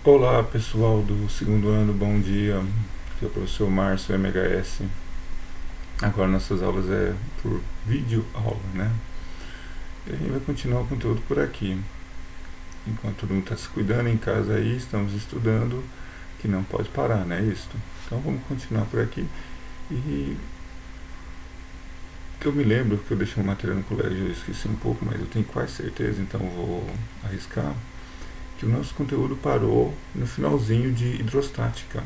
Olá pessoal do segundo ano, bom dia. Aqui é o professor Márcio MHS. Agora nossas aulas é por vídeo aula, né? E a gente vai continuar o conteúdo por aqui. Enquanto todo mundo está se cuidando em casa aí, estamos estudando, que não pode parar, né? Isso. Então vamos continuar por aqui. E eu me lembro que eu deixei uma matéria no colégio, eu esqueci um pouco, mas eu tenho quase certeza, então vou arriscar, que o nosso conteúdo parou no finalzinho de hidrostática.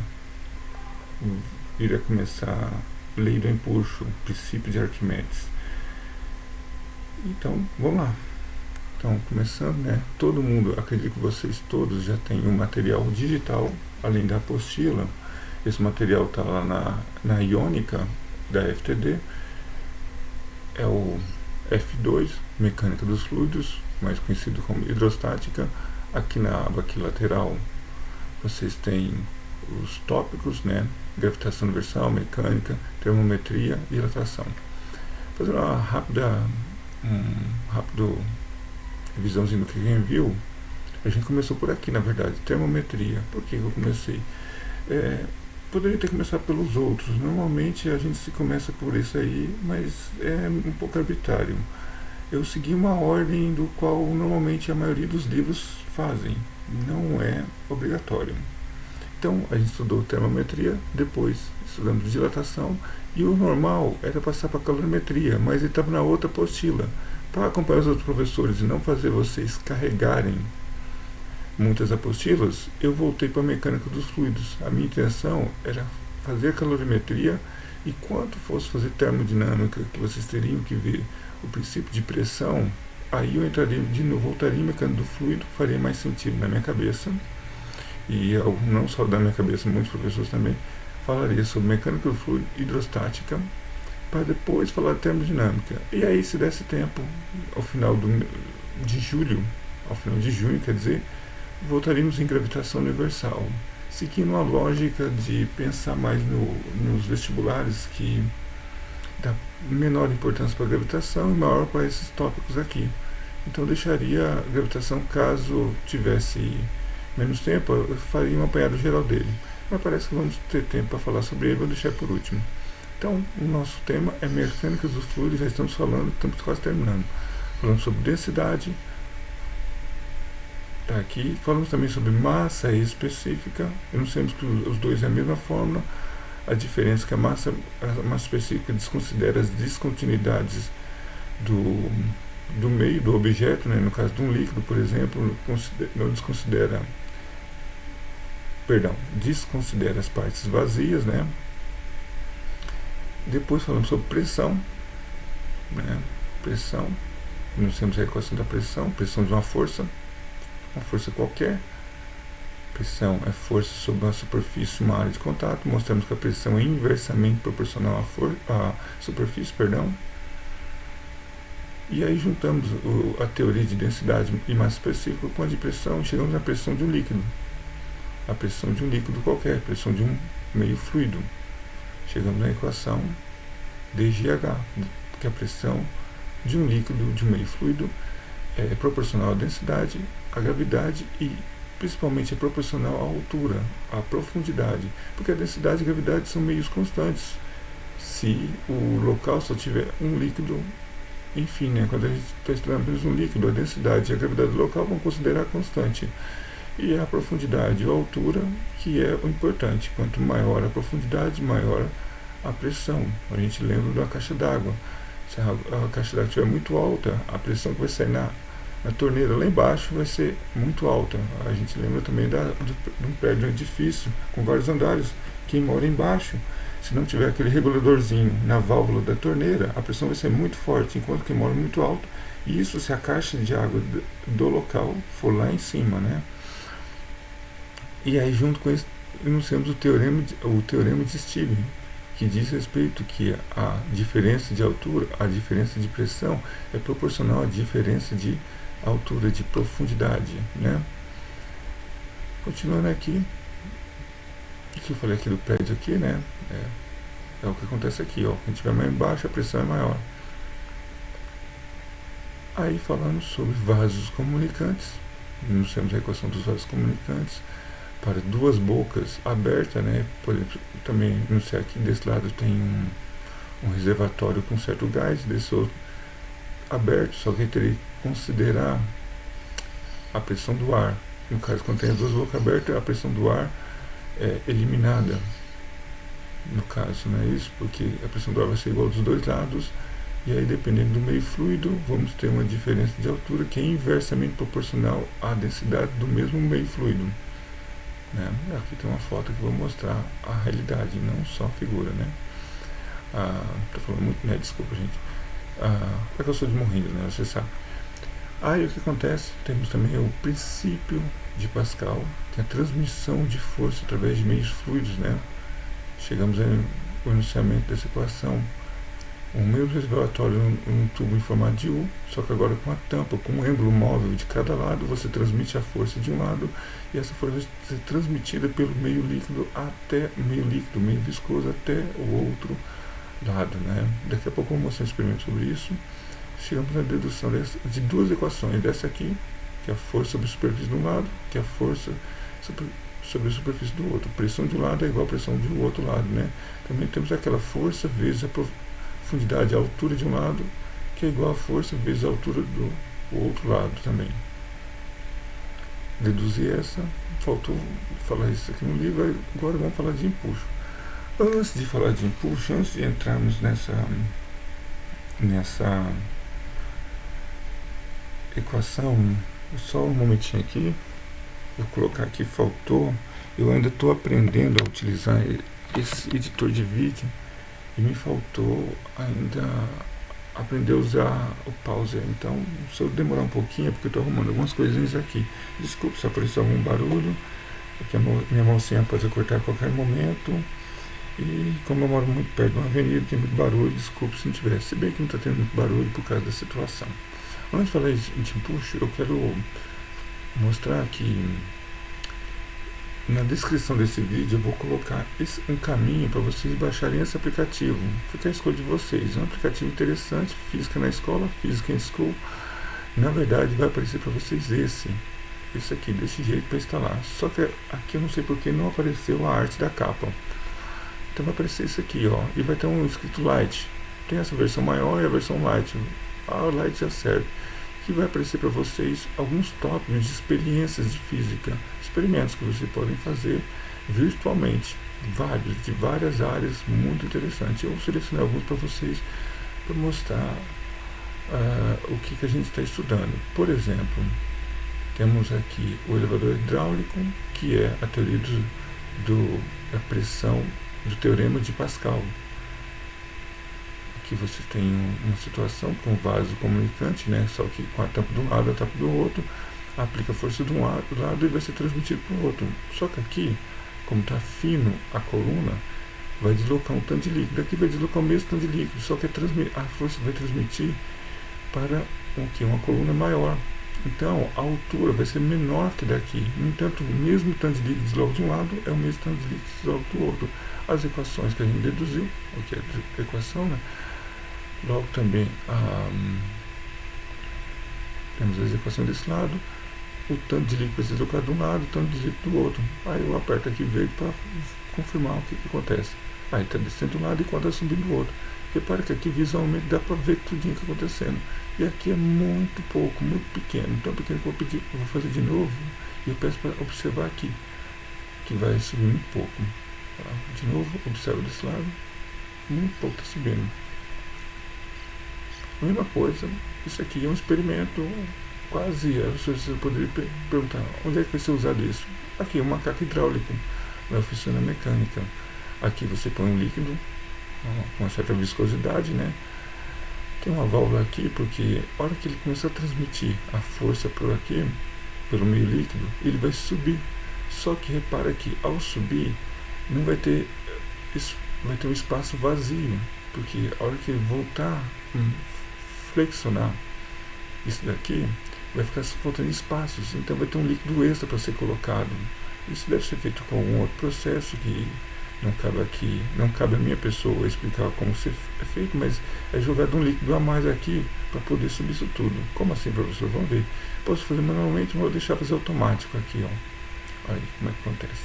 Iria começar lei do empuxo, princípio de Arquimedes. Então, vamos lá. Então, começando, né? Todo mundo, acredito que vocês todos já têm um material digital, além da apostila. Esse material está lá na Iônica da FTD. É o F2, Mecânica dos Fluidos, mais conhecido como hidrostática. Aqui na aba aqui lateral, vocês têm os tópicos, né? Gravitação universal, mecânica, termometria e dilatação. Fazendo uma rápido revisãozinha do que a gente viu, a gente começou por aqui, na verdade, termometria. Por que eu comecei? Poderia ter começado pelos outros. Normalmente a gente se começa por isso aí, mas é um pouco arbitrário. Eu segui uma ordem do qual normalmente a maioria dos livros fazem. Não é obrigatório. Então a gente estudou termometria, depois estudamos dilatação e o normal era passar para calorimetria, mas ele estava na outra apostila. Para acompanhar os outros professores e não fazer vocês carregarem muitas apostilas, eu voltei para a mecânica dos fluidos. A minha intenção era fazer calorimetria e quando fosse fazer termodinâmica, que vocês teriam que ver o princípio de pressão, aí eu entraria de novo, voltaria em mecânica do fluido, faria mais sentido na minha cabeça. E não só da minha cabeça, muitos professores também, falaria sobre mecânica do fluido, hidrostática, para depois falar de termodinâmica. E aí, se desse tempo, ao final de julho, ao final de junho, quer dizer, voltaríamos em gravitação universal, seguindo a lógica de pensar mais nos vestibulares, que dá menor importância para a gravitação e maior para esses tópicos aqui. Então deixaria a gravitação, caso tivesse menos tempo, eu faria um apanhado geral dele. Mas parece que vamos ter tempo para falar sobre ele, vou deixar por último. Então, o nosso tema é mecânica dos fluidos, já estamos falando, estamos quase terminando. Falamos sobre densidade, tá aqui. Falamos também sobre massa específica. Eu não sei que os dois é a mesma fórmula. A diferença é que a massa específica desconsidera as descontinuidades do meio do objeto, né? No caso de um líquido, por exemplo, não desconsidera, desconsidera as partes vazias, né? Depois falamos sobre pressão, né? Pressão, nós temos a equação da pressão de uma força qualquer. Pressão é força sobre uma superfície, uma área de contato. Mostramos que a pressão é inversamente proporcional à superfície, E aí juntamos a teoria de densidade e massa específica com a de pressão e chegamos à pressão de um líquido. A pressão de um líquido qualquer, a pressão de um meio fluido. Chegamos na equação dGH, que é a pressão de um líquido, de um meio fluido, é proporcional à densidade, à gravidade e principalmente é proporcional à altura, à profundidade, porque a densidade e a gravidade são meios constantes. Se o local só tiver um líquido, enfim, né, quando a gente está estudando apenas um líquido, a densidade e a gravidade do local vão considerar constante. E a profundidade ou a altura, que é o importante. Quanto maior a profundidade, maior a pressão. A gente lembra da caixa d'água. Se a caixa d'água estiver muito alta, a pressão que vai sair na torneira lá embaixo vai ser muito alta. A gente lembra também de um prédio, um edifício com vários andares. Quem mora embaixo, se não tiver aquele reguladorzinho na válvula da torneira, a pressão vai ser muito forte, enquanto quem mora muito alto. E isso se a caixa de água do local for lá em cima, né? E aí, junto com isso, nós temos o teorema de Stevens, que diz respeito que a diferença de altura, a diferença de pressão é proporcional à diferença de altura, de profundidade, né? Continuando aqui, o que eu falei aqui do prédio aqui, né? É o que acontece aqui, ó. Quando tiver mais embaixo, a pressão é maior. Aí falamos sobre vasos comunicantes, nós temos a equação dos vasos comunicantes, para duas bocas abertas, né? Por exemplo, também não sei, aqui desse lado tem um reservatório com certo gás, desse outro aberto, só que teria que considerar a pressão do ar. No caso, quando tem as duas bocas abertas, a pressão do ar é eliminada, no caso, não é isso? Porque a pressão do ar vai ser igual dos dois lados, e aí, dependendo do meio fluido, vamos ter uma diferença de altura que é inversamente proporcional à densidade do mesmo meio fluido, né? Aqui tem uma foto que eu vou mostrar a realidade, não só a figura, né? Tô falando muito, né? Desculpa, gente. É que eu sou de Morrinhos, né? Você sabe. Aí o que acontece? Temos também o princípio de Pascal, que é a transmissão de força através de meios fluidos, né? Chegamos ao enunciamento dessa equação. Um meio reservatório num tubo em formato de U, só que agora com a tampa, com um ângulo móvel de cada lado, você transmite a força de um lado, e essa força vai ser transmitida pelo meio líquido até meio viscoso até o outro lado, né? Daqui a pouco eu vou mostrar um experimento sobre isso. Chegamos na dedução de duas equações, dessa aqui, que é a força sobre a superfície de um lado, que é a força sobre a superfície do outro. Pressão de um lado é igual a pressão do outro lado, né? Também temos aquela força vezes a profundidade, a altura de um lado, que é igual a força vezes a altura do outro lado também. Deduzir essa, faltou falar isso aqui no livro, agora vamos falar de empuxo. Antes de falar de empuxo, antes de entrarmos nessa equação, só um momentinho aqui, vou colocar aqui, faltou, eu ainda estou aprendendo a utilizar esse editor de vídeo, e me faltou ainda aprender a usar o pause. Então, se eu demorar um pouquinho, é porque eu estou arrumando algumas coisinhas aqui. Desculpe se aparecer algum barulho, porque a minha mocinha pode cortar a qualquer momento. E como eu moro muito perto de uma avenida, tem muito barulho, desculpe se não tiver. Se bem que não está tendo muito barulho por causa da situação. Antes de falar de empuxo, eu quero mostrar que na descrição desse vídeo eu vou colocar um caminho para vocês baixarem esse aplicativo. Fica a escolha de vocês. É um aplicativo interessante, Física na Escola, Física in School. Na verdade vai aparecer para vocês esse aqui, desse jeito para instalar. Só que aqui eu não sei porque não apareceu a arte da capa. Então vai aparecer isso aqui, ó, e vai ter um escrito Light. Tem essa versão maior e a versão Light. A Light já serve. Que vai aparecer para vocês alguns tópicos de experiências de física, experimentos que vocês podem fazer virtualmente, vários, de várias áreas, muito interessante. Eu selecionei alguns para vocês, para mostrar o que a gente está estudando. Por exemplo, temos aqui o elevador hidráulico, que é a teoria da pressão do teorema de Pascal. Aqui você tem uma situação com um vaso comunicante, né, só que com a tampa de um lado e a tampa do outro, aplica a força de um lado e vai ser transmitido para o outro. Só que aqui, como está fino a coluna, vai deslocar um tanto de líquido. Aqui vai deslocar o mesmo tanto de líquido, só que a força vai transmitir para uma coluna maior. Então a altura vai ser menor que daqui. No entanto, o mesmo tanto de líquido desloca de um lado é o mesmo tanto de líquido desloca do outro. As equações que a gente deduziu, o que é a equação, né? Logo também temos as equações desse lado, o tanto de líquido vai ser deslocado de um lado, o tanto de líquido do outro. Aí eu aperto aqui verde para confirmar o que acontece. Aí está descendo de um lado enquanto está subindo do outro. Repare que aqui visualmente dá para ver tudo o que está acontecendo. E aqui é muito pouco, muito pequeno. Tão pequeno que eu vou fazer de novo. E eu peço para observar aqui, que vai subir muito pouco. Tá? De novo, observa desse lado. Muito pouco está subindo. A mesma coisa, isso aqui é um experimento quase. Você poderia perguntar, onde é que vai ser usado isso? Aqui, um macaco hidráulico, na oficina mecânica. Aqui você põe um líquido com uma certa viscosidade, né? Tem uma válvula aqui, porque a hora que ele começar a transmitir a força por aqui, pelo meio líquido, ele vai subir. Só que repara que ao subir, não vai ter um espaço vazio, porque a hora que ele voltar flexionar isso daqui, vai ficar faltando espaços, então vai ter um líquido extra para ser colocado. Isso deve ser feito com algum outro processo que não cabe aqui, não cabe a minha pessoa explicar como é feito, mas é jogado um líquido a mais aqui para poder subir isso tudo. Como assim, professor? Vamos ver. Posso fazer manualmente, mas vou deixar fazer automático aqui, ó. Olha como é que acontece.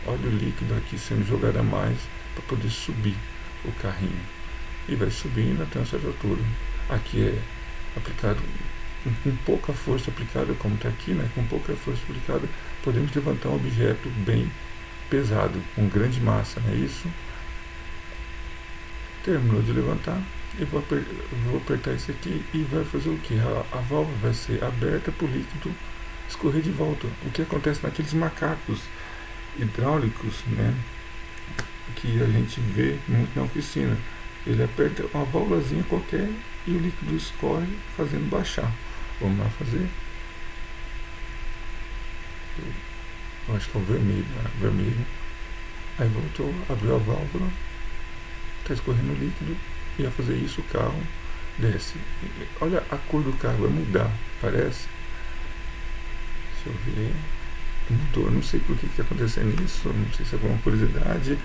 Olha o líquido aqui sendo jogado a mais para poder subir o carrinho. E vai subindo até uma certa altura. Aqui é aplicado com pouca força aplicada, como está aqui, né? Com pouca força aplicada, podemos levantar um objeto bem pesado, com grande massa, não é isso? Terminou de levantar, eu vou apertar isso aqui e vai fazer o que? A válvula vai ser aberta para o líquido escorrer de volta. O que acontece naqueles macacos hidráulicos, né, que a gente vê muito na oficina. Ele aperta uma válvulazinha qualquer e o líquido escorre, fazendo baixar. Vamos lá fazer. Eu acho que é o vermelho, né? Vermelho. Aí voltou, abriu a válvula, está escorrendo o líquido, e ao fazer isso o carro desce. Olha a cor do carro, vai mudar, parece. Deixa eu ver. Mudou, não sei por que está acontecendo isso, não sei se é alguma curiosidade,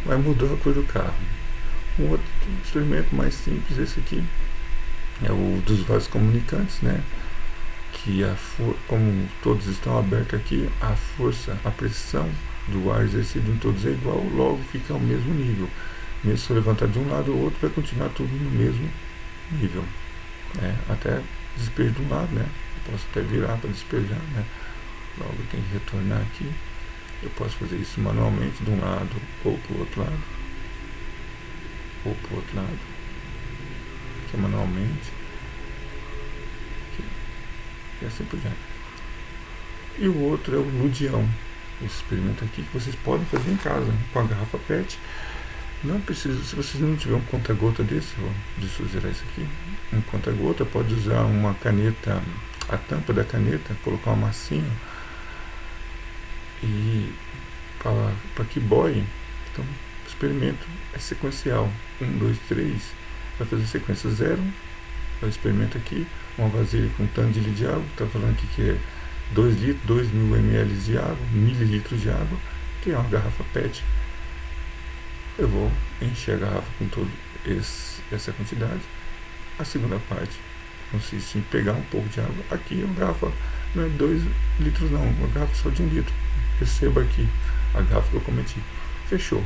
mas mudou a cor do carro. Um outro experimento mais simples, esse aqui, é o dos vasos comunicantes, né? Que como todos estão abertos aqui, a força, a pressão do ar exercido em todos é igual, logo fica ao mesmo nível. Mesmo se eu levantar de um lado ou outro, vai continuar tudo no mesmo nível. Até despejo de um lado, né? Eu posso até virar para despejar, né? Logo tem que retornar aqui. Eu posso fazer isso manualmente de um lado ou para o outro lado. Ou para o outro lado. Aqui é manualmente. Aqui. E assim por diante. E o outro é o ludião. Esse experimento aqui que vocês podem fazer em casa, com a garrafa PET. Não precisa, se vocês não tiverem um conta-gota desse, deixa eu zerar isso aqui. Um conta-gota, pode usar uma caneta, a tampa da caneta, colocar uma massinha. E para que boie, então o experimento é sequencial. 1, 2, 3, vai fazer sequência 0. O experimento aqui, uma vasilha com um tanto de água, está falando aqui que é 2 litros, 2.000 ml de água, mililitros de água, que é uma garrafa PET. Eu vou encher a garrafa com toda essa quantidade. A segunda parte consiste em pegar um pouco de água. Aqui é uma garrafa, não é 2 litros não, uma garrafa só de 1 litro. Receba aqui a garrafa que eu cometi. Fechou.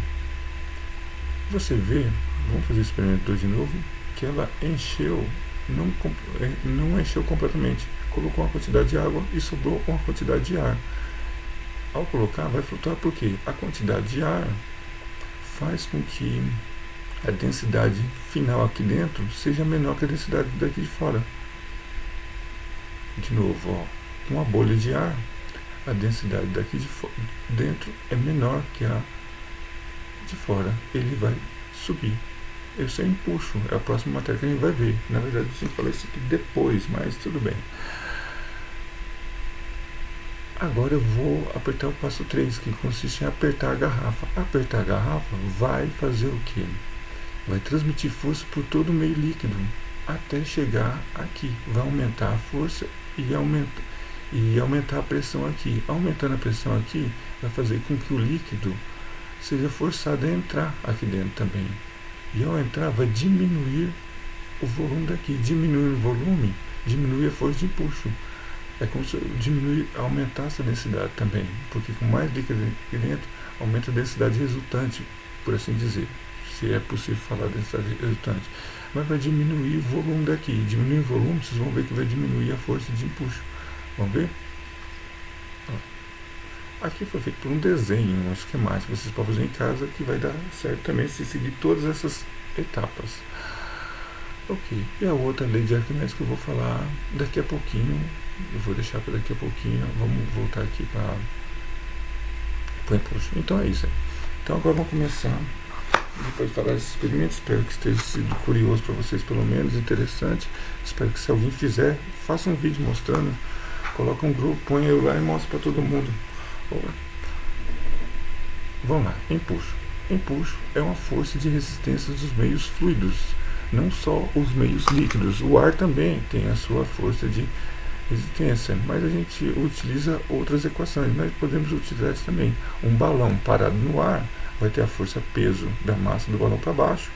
Você vê, vamos fazer o experimento de novo, que ela encheu, não encheu completamente. Colocou uma quantidade de água e sobrou uma quantidade de ar. Ao colocar, vai flutuar porque a quantidade de ar faz com que a densidade final aqui dentro seja menor que a densidade daqui de fora. De novo, ó, uma bolha de ar, a densidade daqui de dentro é menor que a de fora. Ele vai subir. Esse é o empuxo, é a próxima matéria que a gente vai ver. Na verdade, eu sempre falei isso aqui depois, mas tudo bem. Agora eu vou apertar o passo 3, que consiste em apertar a garrafa. Apertar a garrafa vai fazer o quê? Vai transmitir força por todo o meio líquido até chegar aqui. Vai aumentar a força e aumentar a pressão aqui. Aumentando a pressão aqui, vai fazer com que o líquido seja forçado a entrar aqui dentro também. E ao entrar, vai diminuir o volume daqui. Diminuindo o volume, diminui a força de empuxo. É como se aumentasse a densidade também, porque com mais líquido aqui dentro, aumenta a densidade resultante, por assim dizer, se é possível falar densidade resultante. Mas vai diminuir o volume daqui. Diminuir o volume, vocês vão ver que vai diminuir a força de empuxo. Vamos ver? Aqui foi feito por um desenho, um esquemático. Vocês podem fazer em casa, que vai dar certo também se seguir todas essas etapas. Ok, e a outra lei de Arquimedes que eu vou falar daqui a pouquinho. Eu vou deixar para daqui a pouquinho. Vamos voltar aqui para o empuxo. Então é isso aí. Então agora vamos começar. Depois de falar desses experimentos, espero que esteja sido curioso para vocês, pelo menos, interessante. Espero que se alguém fizer, faça um vídeo mostrando. Coloca um grupo, põe eu lá e mostra para todo mundo. Vamos lá, empuxo. Empuxo é uma força de resistência dos meios fluidos, não só os meios líquidos. O ar também tem a sua força de resistência, mas a gente utiliza outras equações. Nós podemos utilizar isso também. Um balão parado no ar vai ter a força peso da massa do balão para baixo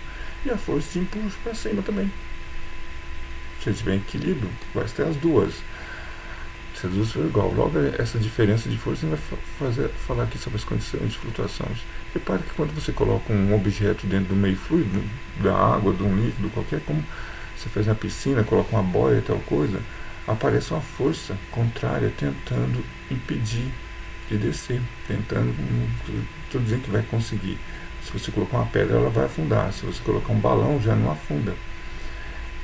e a força de empuxo para cima também. Se ele tiver equilíbrio, vai ter as duas. Se as duas forem igual, logo essa diferença de força vai falar aqui sobre as condições de flutuações. Repare que quando você coloca um objeto dentro do meio fluido, da água, de um líquido qualquer, como você faz na piscina, coloca uma boia e tal coisa, aparece uma força contrária tentando impedir de descer, tentando, estou dizendo que vai conseguir. Se você colocar uma pedra, ela vai afundar. Se você colocar um balão, já não afunda.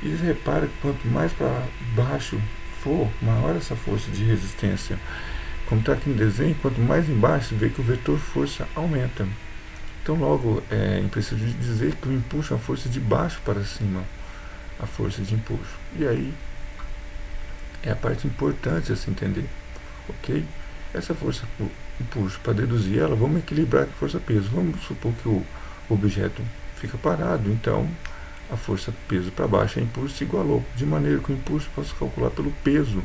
E você repara que quanto mais para baixo for, maior essa força de resistência. Como está aqui no desenho, quanto mais embaixo, você vê que o vetor força aumenta. Então logo é impreciso dizer que o empuxo é a força de baixo para cima, a força de empuxo. E aí é a parte importante a se entender, ok? Essa força empuxo, para deduzir ela, vamos equilibrar com força-peso. Vamos supor que o objeto fica parado, então a força peso para baixo, a impulso se igualou, de maneira que o impulso posso calcular pelo peso,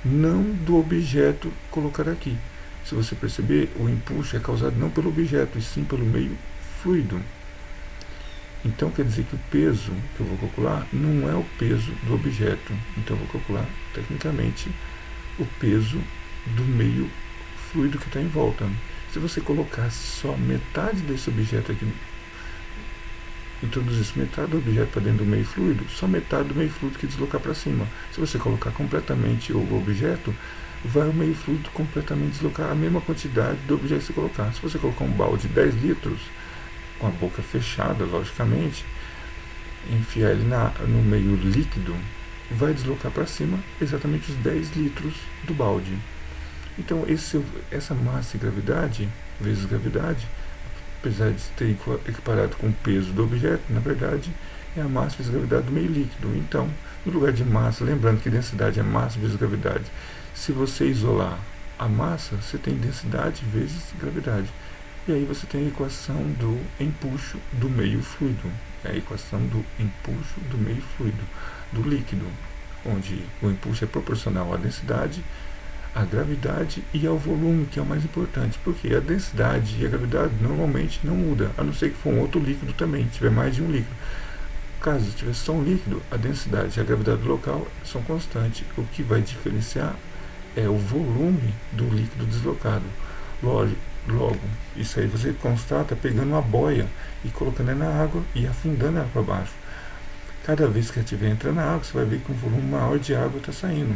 não do objeto colocar aqui. Se você perceber, o impulso é causado não pelo objeto, e sim pelo meio fluido. Então quer dizer que o peso que eu vou calcular não é o peso do objeto. Então eu vou calcular tecnicamente o peso do meio fluido que está em volta. Se você colocar só metade desse objeto aqui, introduzisse metade do objeto para dentro do meio fluido, só metade do meio fluido que deslocar para cima. Se você colocar completamente o objeto, vai o meio fluido completamente deslocar a mesma quantidade do objeto que você colocar. Se você colocar um balde de 10 litros, com a boca fechada, logicamente, enfiar ele no meio líquido, vai deslocar para cima exatamente os 10 litros do balde. Então essa massa e gravidade, vezes gravidade, apesar de ter equiparado com o peso do objeto, na verdade é a massa vezes gravidade do meio líquido. Então, no lugar de massa, lembrando que densidade é massa vezes gravidade, se você isolar a massa, você tem densidade vezes gravidade. E aí você tem a equação do empuxo do meio fluido. É a equação do empuxo do meio fluido, do líquido, onde o empuxo é proporcional à densidade, à gravidade e ao volume, que é o mais importante, porque a densidade e a gravidade normalmente não mudam, a não ser que for um outro líquido também, tiver mais de um líquido. Caso tiver só um líquido, a densidade e a gravidade local são constantes. O que vai diferenciar é o volume do líquido deslocado. Logo, isso aí você constata pegando uma boia e colocando ela na água e afundando ela para baixo. Cada vez que ela estiver entrando na água, você vai ver que um volume maior de água está saindo.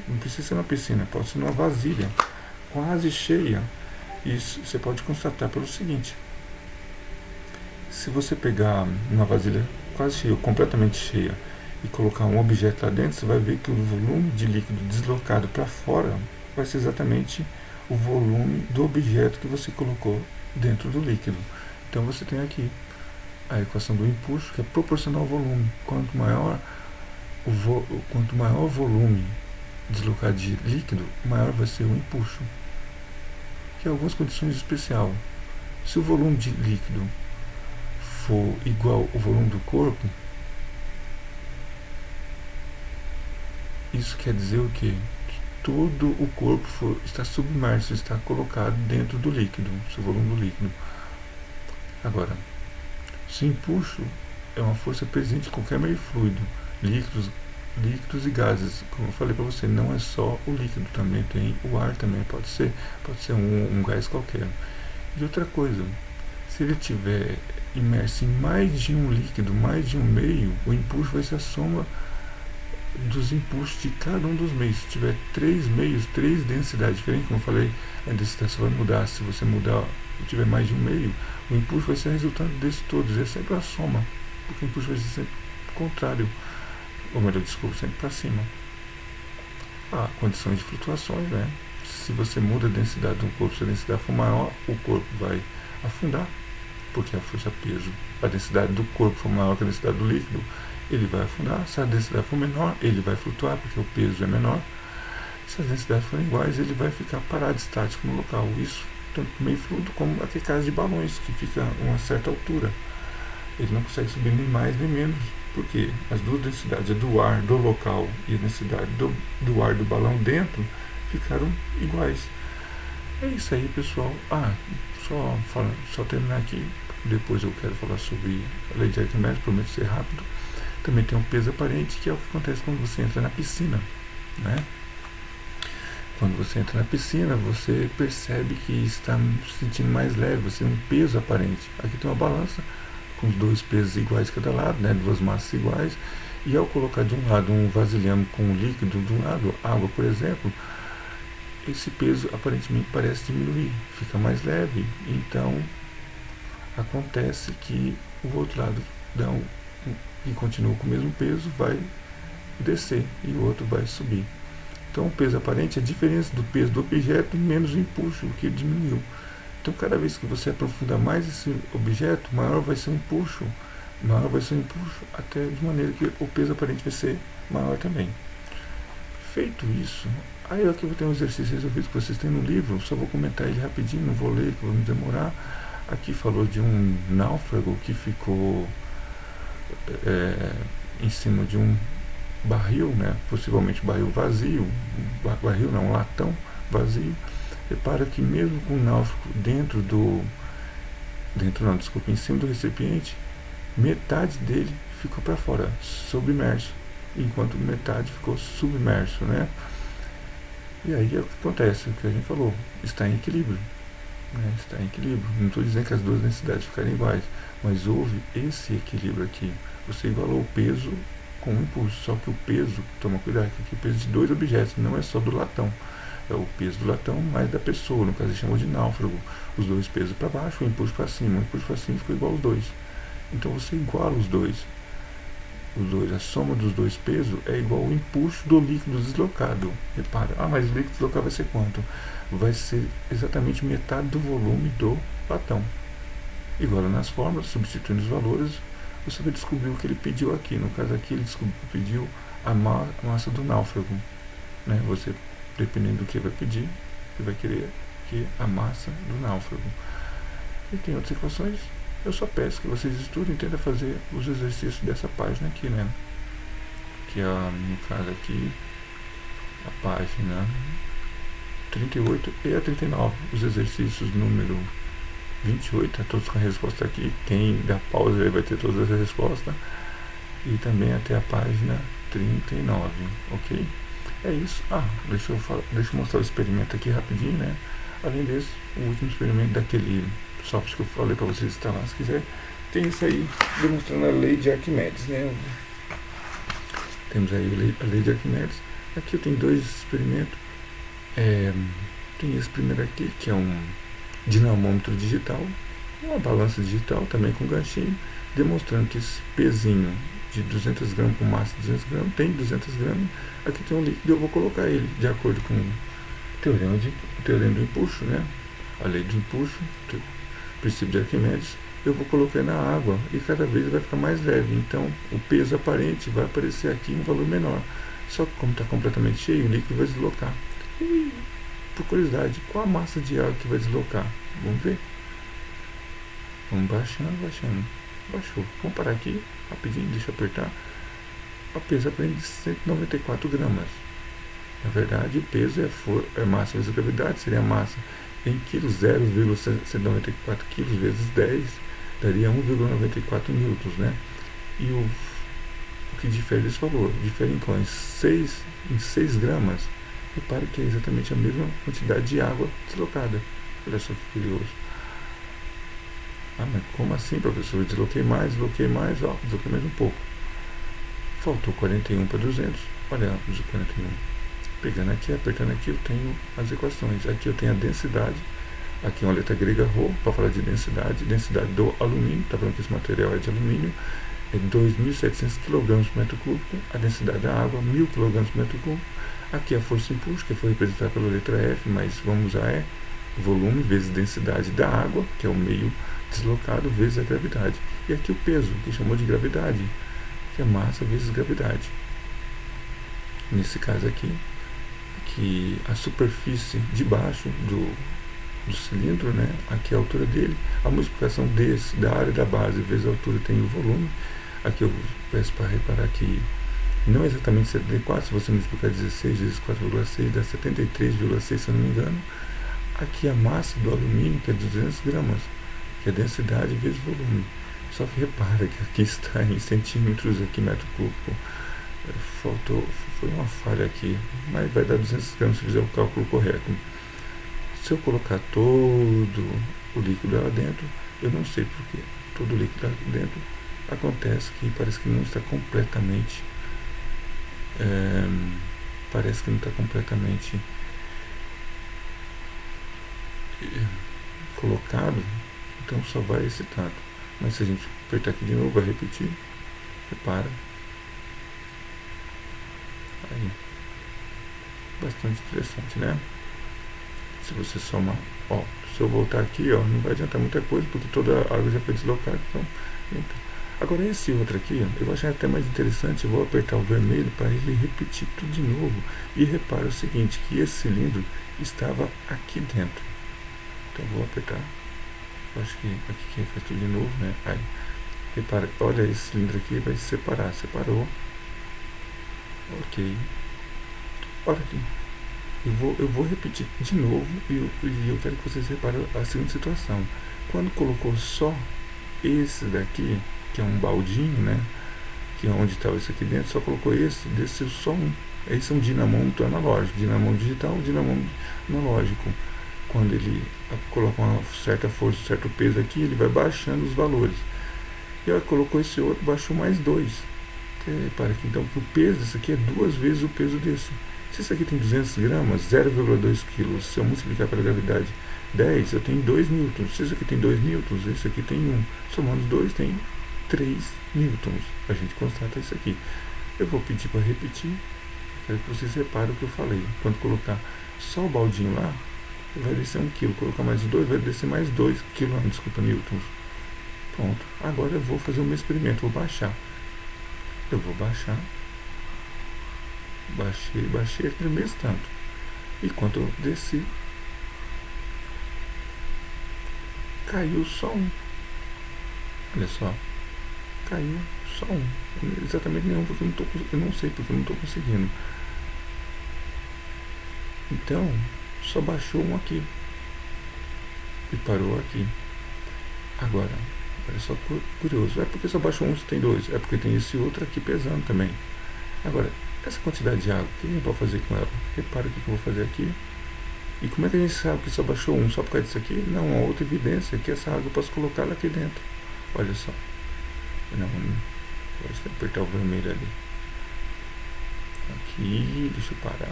Não precisa ser uma piscina, pode ser uma vasilha quase cheia. Isso você pode constatar pelo seguinte: se você pegar uma vasilha quase cheia, ou completamente cheia, e colocar um objeto lá dentro, você vai ver que o volume de líquido deslocado para fora vai ser exatamente o volume do objeto que você colocou dentro do líquido. Então você tem aqui a equação do impulso, que é proporcional ao volume. Quanto maior o volume deslocado de líquido, maior vai ser o impulso. Que é algumas condições especiais. Se o volume de líquido for igual ao volume do corpo, isso quer dizer o quê? Que todo o corpo está submerso, está colocado dentro do líquido, seu volume do líquido. Agora, se o impulso é uma força presente em qualquer meio fluido, líquidos e gases, como eu falei para você, não é só o líquido, também tem o ar, também pode ser um gás qualquer. E outra coisa, se ele estiver imerso em mais de um líquido, mais de um meio, o impulso vai ser a soma dos impulsos de cada um dos meios. Se tiver 3 meios, 3 densidades diferentes, como eu falei, a densidade só vai mudar se você tiver mais de um meio, o impulso vai ser resultado desses todos, é sempre a soma, porque o impulso vai ser sempre contrário, ou melhor, desculpa, sempre para cima. Há condições de flutuações, né? Se você muda a densidade de um corpo, se a densidade for maior, o corpo vai afundar, porque a força-peso, a densidade do corpo for maior que a densidade do líquido, ele vai afundar. Se a densidade for menor, ele vai flutuar, porque o peso é menor. Se as densidades forem iguais, ele vai ficar parado, estático no local. Isso tanto no meio fluido como aquele caso de balões, que fica a uma certa altura. Ele não consegue subir nem mais nem menos, porque as duas densidades, a do ar do local e a densidade do ar do balão dentro, ficaram iguais. É isso aí, pessoal. Só terminar aqui, depois eu quero falar sobre a lei de Arquimedes, prometo ser rápido. Também tem um peso aparente, que é o que acontece quando você entra na piscina, né? Quando você entra na piscina, você percebe que está se sentindo mais leve, você tem um peso aparente. Aqui tem uma balança com os dois pesos iguais de cada lado, né, duas massas iguais, e ao colocar de um lado um vasilhame com um líquido, do lado água, por exemplo, esse peso aparentemente parece diminuir, fica mais leve. Então acontece que o outro lado que continua com o mesmo peso vai descer e o outro vai subir. Então o peso aparente é a diferença do peso do objeto menos o empuxo que ele diminuiu. Então cada vez que você aprofunda mais esse objeto, maior vai ser o empuxo, até de maneira que o peso aparente vai ser maior também. Feito isso, aí aqui eu vou ter um exercício resolvido que vocês têm no livro, só vou comentar ele rapidinho, não vou ler, que vai me demorar. Aqui falou de um náufrago que ficou em cima de um barril, né, possivelmente barril vazio, barril não, um latão vazio. Repara que mesmo com o náufrago em cima do recipiente, metade dele ficou para fora, submerso, enquanto metade ficou submerso, né? E aí é o que acontece, o que a gente falou, está em equilíbrio, né? Está em equilíbrio. Não estou dizendo que as duas densidades ficarem iguais, mas houve esse equilíbrio aqui. Você igualou o peso com o impulso, só que o peso, toma cuidado, que aqui é o peso de dois objetos, não é só do latão. É o peso do latão mais da pessoa, no caso ele chamou de náufrago. Os dois pesos para baixo, o impulso para cima. O impulso para cima ficou igual aos dois. Então você iguala os dois. A soma dos dois pesos é igual ao impulso do líquido deslocado. Repara, mas o líquido deslocado vai ser quanto? Vai ser exatamente metade do volume do latão. Iguala nas fórmulas, substituindo os valores, você vai descobrir o que ele pediu aqui. No caso aqui ele pediu a massa do náufrago, né? Você, dependendo do que vai pedir, você vai querer que a massa do náufrago. E tem outras equações. Eu só peço que vocês estudem e tentem fazer os exercícios dessa página aqui, né? Que é, no caso aqui, a página 38 e a 39. Os exercícios número 28, todos com a resposta aqui. Quem dá pausa aí vai ter todas as respostas. E também até a página 39, ok? É isso. Deixa eu mostrar o experimento aqui rapidinho, né? Além desse, o último experimento daquele software que eu falei para vocês instalar, se quiser, tem isso aí demonstrando a lei de Arquimedes, né? Temos aí a lei de Arquimedes. Aqui eu tenho dois experimentos. Tem esse primeiro aqui, que é um dinamômetro digital, uma balança digital também com ganchinho, demonstrando que esse pezinho de 200 gramas com massa de 200 gramas tem 200 gramas. Aqui tem um líquido, eu vou colocar ele de acordo com o teorema do impulso, né? A lei do impulso, princípio de Arquimedes. Eu vou colocar na água e cada vez vai ficar mais leve. Então o peso aparente vai aparecer aqui em um valor menor. Só que como está completamente cheio, o líquido vai deslocar. E, por curiosidade, qual a massa de água que vai deslocar? Vamos ver? Vamos baixando. Baixou. Vamos parar aqui rapidinho, deixa eu apertar. O peso aparente de 194 gramas. Na verdade, o peso é massa vezes a gravidade, seria a massa em quilos, 0,194 quilos vezes 10, daria 1,94 newtons, né? E o que difere desse valor? Difere em 6 gramas. Repare que é exatamente a mesma quantidade de água deslocada. Olha só que curioso. Mas como assim, professor? Eu desloquei mais, desloquei mais um pouco. Faltou 41 para 200. Olha os 41. Pegando aqui, apertando aqui, eu tenho as equações. Aqui eu tenho a densidade. Aqui é uma letra grega ρ, para falar de densidade. Densidade do alumínio, está falando que esse material é de alumínio. É 2.700 kg por metro cúbico. A densidade da água, 1.000 kg por metro cúbico. Aqui a força impulso, que foi representada pela letra F, mas vamos usar volume vezes densidade da água, que é o meio deslocado, vezes a gravidade. E aqui o peso, que chamou de gravidade, que é massa vezes gravidade. Nesse caso aqui, que a superfície de baixo do cilindro, né? Aqui é a altura dele, a multiplicação da área da base vezes a altura tem o volume. Aqui eu peço para reparar que não é exatamente 74, se você multiplicar 16 vezes 4,6 dá 73,6, se eu não me engano. Aqui a massa do alumínio, que é 200 gramas, que é densidade vezes volume. Só que repara que aqui está em centímetros, aqui metro cúbico. Faltou, foi uma falha aqui, mas vai dar 200 gramas se fizer o cálculo correto. Se eu colocar todo o líquido lá dentro, eu não sei porquê, todo o líquido lá dentro, acontece que parece que não está completamente parece que não está completamente colocado, então só vai esse tanto. Mas se a gente apertar aqui de novo, vai repetir, repara, aí, bastante interessante, né? Se você somar, ó, se eu voltar aqui, ó, não vai adiantar muita coisa, porque toda a água já foi deslocada, então. Agora esse outro aqui, ó, eu achei até mais interessante, eu vou apertar o vermelho para ele repetir tudo de novo. E repara o seguinte, que esse cilindro estava aqui dentro. Então eu vou apertar, eu acho que aqui quem faz tudo de novo, né? Aí, repara, olha esse cilindro aqui, vai se separar, separou. Ok. Olha aqui. Eu vou repetir de novo e eu quero que vocês reparem a seguinte situação. Quando colocou só esse daqui, que é um baldinho, né? Que é onde estava isso aqui dentro, só colocou esse, desceu só um. Esse é um dinamômetro analógico, dinamômetro digital, dinamômetro analógico. Quando ele coloca uma certa força, um certo peso aqui, ele vai baixando os valores. E ela colocou esse outro, baixou mais 2. Repara aqui, então, que o peso desse aqui é 2 vezes o peso desse. Se isso aqui tem 200 gramas, 0,2 kg, se eu multiplicar pela gravidade 10, eu tenho 2 newtons. Se isso aqui tem 2 newtons, esse aqui tem 1. Somando os dois, tem 3 newtons. A gente constata isso aqui. Eu vou pedir para repetir. Quero que vocês reparem o que eu falei. Quando colocar só o baldinho lá, vai descer 1 kg. Colocar mais 2, vai descer mais 2 kg, desculpa, newtons. Pronto. Agora eu vou fazer o meu experimento. Vou baixar. Eu vou baixar. Baixei aquele mesmo tanto. E quando eu desci, caiu só 1. Olha só. Caiu só 1. Exatamente nenhum, porque eu não sei porque eu não estou conseguindo. Então, só baixou 1 aqui. E parou aqui. Agora, olha só, curioso. É porque só baixou 1 se tem 2. É porque tem esse outro aqui pesando também. Agora, essa quantidade de água, o que a gente pode fazer com ela? Repara o que eu vou fazer aqui. E como é que a gente sabe que só baixou 1 só por causa disso aqui? Não, uma outra evidência é que essa água eu posso colocar ela aqui dentro. Olha só. Não, vou apertar o vermelho ali. Aqui, deixa eu parar.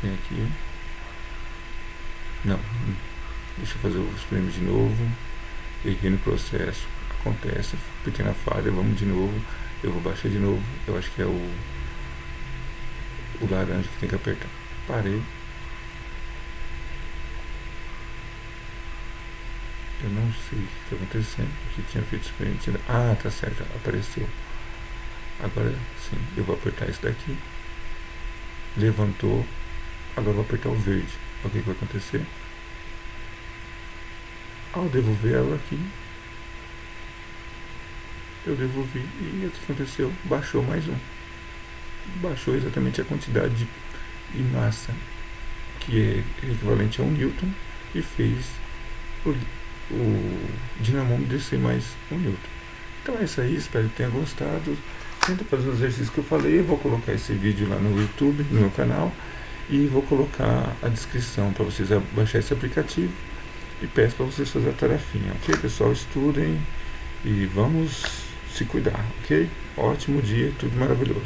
Vem aqui. Não, deixa eu fazer o experimento de novo. Errei no processo. Acontece, pequena falha, vamos de novo. Eu vou baixar de novo. Eu acho que é o laranja que tem que apertar. Parei. Eu não sei o que está acontecendo. Que tinha feito experiência. Ah, tá certo. Apareceu. Agora sim. Eu vou apertar isso daqui. Levantou. Agora eu vou apertar o verde. O que vai acontecer? Ao devolver ela aqui, eu devolvi e o que aconteceu? Baixou mais 1. Baixou exatamente a quantidade de massa, que é equivalente a 1 newton, e fez o dinamômetro descer mais 1 newton. Então é isso aí, espero que tenha gostado. Tenta fazer o exercício que eu falei. Eu vou colocar esse vídeo lá no YouTube, no meu canal, e vou colocar a descrição para vocês baixar esse aplicativo. E peço para vocês fazerem a tarefinha, ok, pessoal? Estudem e vamos se cuidar, ok? Ótimo dia, tudo maravilhoso.